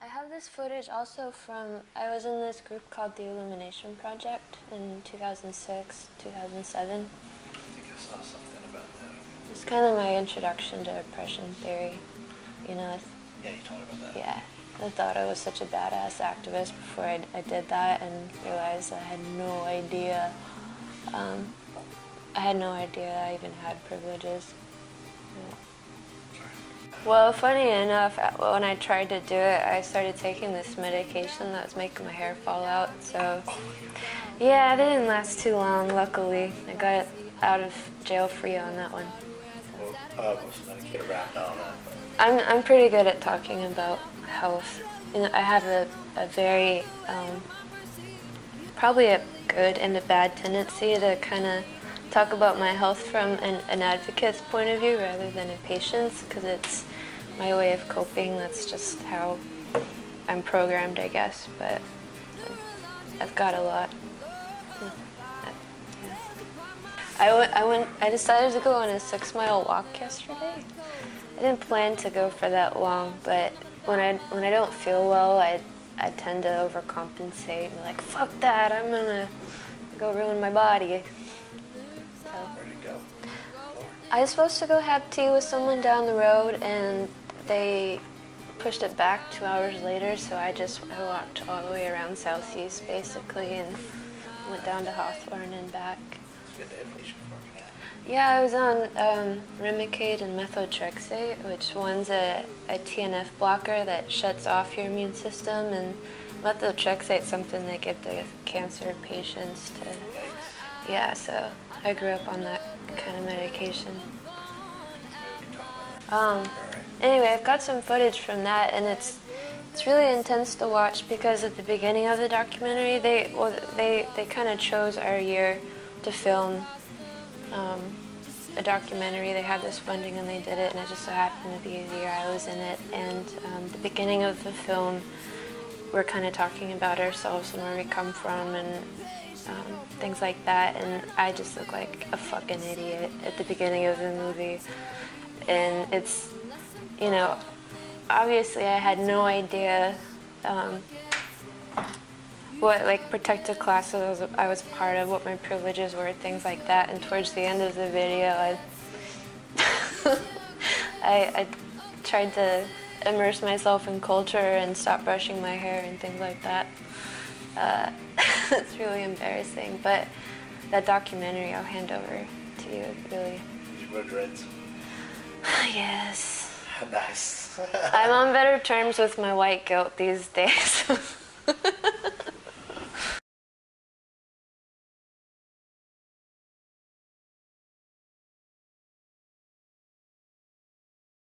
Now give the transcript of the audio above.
I have this footage also from, I was in this group called the Illumination Project in 2006, 2007. I think I saw something about that. It's kind of my introduction to oppression theory, you know. Yeah, you told about that. Yeah, I thought I was such a badass activist before I did that, and realized I had no idea. I had no idea I even had privileges. Yeah. Well, funny enough, when I tried to do it, I started taking this medication that was making my hair fall out. So, yeah, it didn't last too long, luckily. I got out of jail free on that one. Well, most medicated wrapped on that. I'm pretty good at talking about health. You know, I have a very, probably a good and a bad tendency to kind of talk about my health from an advocate's point of view rather than a patient's, because it's my way of coping. That's just how I'm programmed, I guess, but I've got a lot. I decided to go on a 6-mile walk yesterday. I didn't plan to go for that long, but when I don't feel well, I tend to overcompensate and be like, fuck that, I'm gonna go ruin my body. So, Where'd you go? I was supposed to go have tea with someone down the road, and they pushed it back 2 hours later, so I walked all the way around Southeast, basically, and went down to Hawthorne and back. It's a good day for you. Yeah, I was on Remicade and methotrexate, which one's a TNF blocker that shuts off your immune system, and methotrexate's something they give to cancer patients to, yeah, so I grew up on that kind of medication. Anyway, I've got some footage from that, and it's really intense to watch, because at the beginning of the documentary, they kind of chose our year to film a documentary. They had this funding and they did it, and it just so happened to be the year I was in it. And the beginning of the film, we're kind of talking about ourselves and where we come from and things like that. And I just look like a fucking idiot at the beginning of the movie. And it's, you know, obviously I had no idea what, like, protected classes I was part of, what my privileges were, things like that. And towards the end of the video, I tried to immerse myself in culture and stop brushing my hair and things like that. It's really embarrassing, but that documentary I'll hand over to you, really. Did you wear dreads? Yes. Nice. I'm on better terms with my white guilt these days.